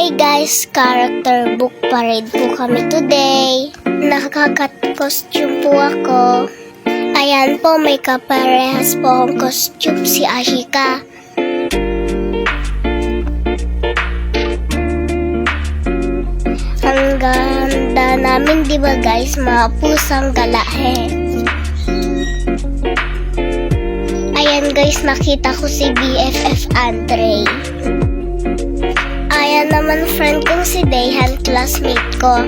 Hi guys, character book parade po kami today. Nakaka-costume po ako. Ayan po, may kaparehas po akong costume, si Ashika. Ang ganda namin, di ba guys? Mga pusang galahe. Ayan guys, nakita ko si BFF Andre. Ayan naman friend kong si Dayhan, classmate ko.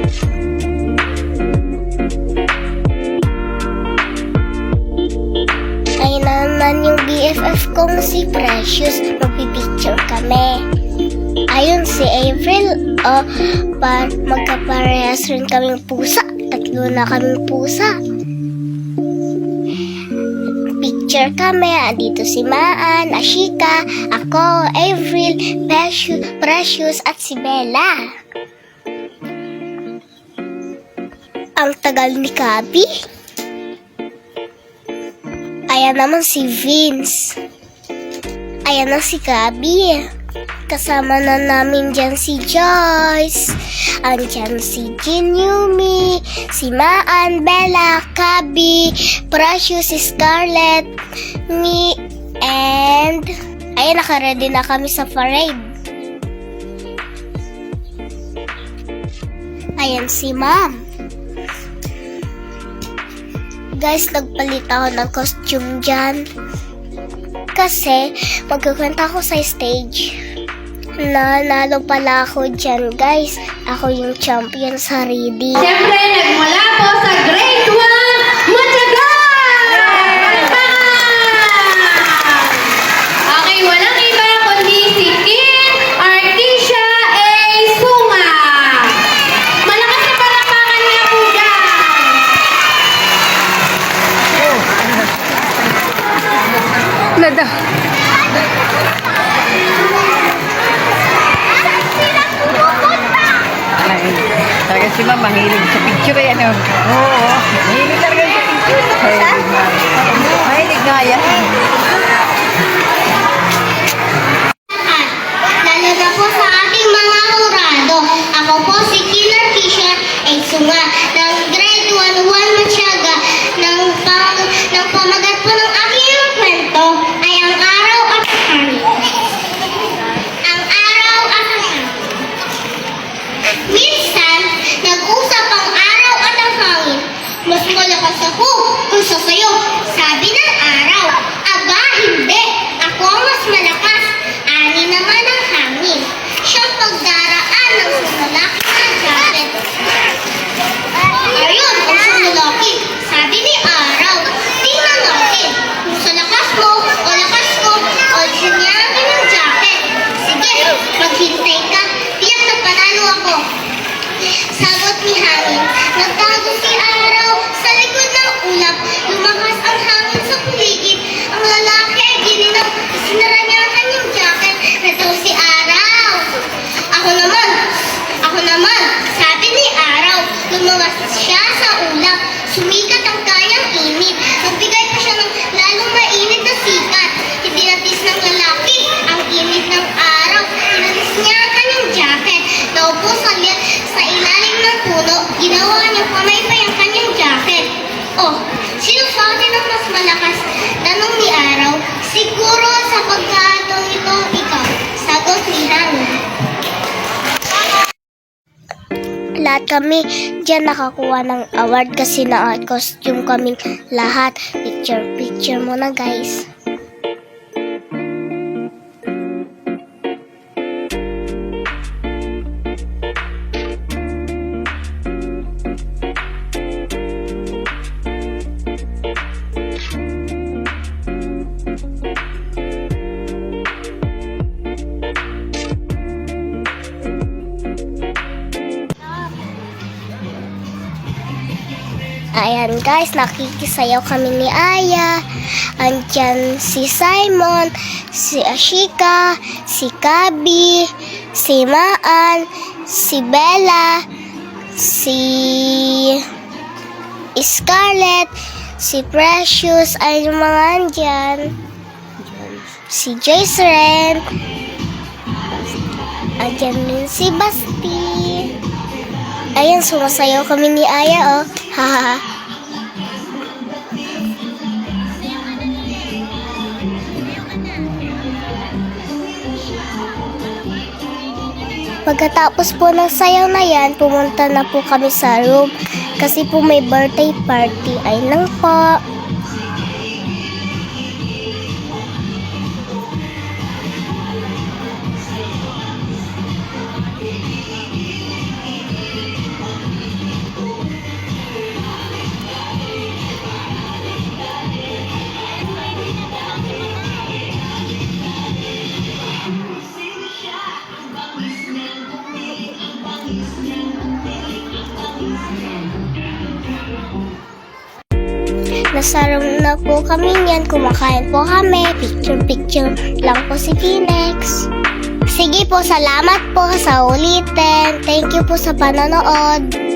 Ayan naman yung BFF kong si Precious, magpipicture kami. Ayun si April, magkaparehas rin kaming pusa. Tatlo na kaming pusa. Picture kami. Dito si Maan, Ashika, ako, Avril, Precious at si Bella. Ang tagal ni Kabi. Ayan naman si Vince. Ayan na si Kabi. Kasama na namin dyan si Joyce. Andyan si Jinyumi, si Maan, Bella, Kabi, Precious, si Scarlett, me, and ayan, nakaready na kami sa parade. Ayan si Ma'am. Guys, nagpalit ako ng costume dyan. Kasi, magkakanta ako sa stage. Nanalo pala ako dyan, guys. Ako yung champion sa reading. Siyempre, nagmula po sa grade 1, Matyaga! Okay, walang iba kundi si Kim Artisha A. Sunga. Malakas na palakpakan niya po dyan. Nada. Talaga si Ma'am, mahilig sa picture yan. Oo, mahilig talaga sa picture. Mahilig nga yan. Lalo na po sa ating mga hurado. Ako po si Killer Fisher ay sunga ng grade 1 Matyaga ng pamagat po ng aking kwento ay ang araw at hangin. Ang araw at hangin. Minsan, nag-usap ang araw at ang hangin. Mas malakas ako kaysa sa'yo, sabi ng araw. Aba, hindi. Ako ang mas malakas. Ani naman ang hangin. Siyang pagdaraan ng sumalaki na jacket. Ayun, ang sumalaki. Sabi ni araw, tingnan natin. Kung sa lakas mo o lakas ko o sinyakin ng jacket. Sige, maghintay ka. Tiyak na panalo ako. Sagot ni hangin. Nagtago si araw sa likod ng ulap. Lumakas ang hangin sa paligid. Ang lalaki ay gininaw. Sinara niya ang kanyang jacket. Nataw si araw. Ako naman, sabi ni araw. Lumakas siya sa ulap. Sumikat ang kanyang init. Nagbigay pa siya ng lalong mainit na sikat. Itinatis ng lalaki ang init ng araw. Tinatis niya ang kanyang jacket. Naupo sa ilalim ng puno. Ginawa niya pamaypay ang kanyang jacket. Oh, sino sa atin ang mas malakas? Tanong ni araw. Siguro sa pagkatong ito, ikaw. Sagot ni hangin. Lahat kami dyan nakakuha ng award kasi na-costume kaming lahat. Picture muna guys. Ayan guys, nakikisayaw kami ni Aya. Andyan si Simon, si Ashika, si Kabi, si Maan, si Bella, si Scarlett, si Precious, ay yung mga andyan. Si Joyce rin. Andyan rin si Basti. Ayan, sumasayaw kami ni Aya, oh. Hahaha. Pagkatapos po ng sayaw na yan, pumunta na po kami sa room. Kasi po may birthday party. Ay lang po. Nasa room na po kami niyan, kumakain po kami, picture lang po si Phoenix. Sige po, salamat po sa ulitin. Thank you po sa panonood.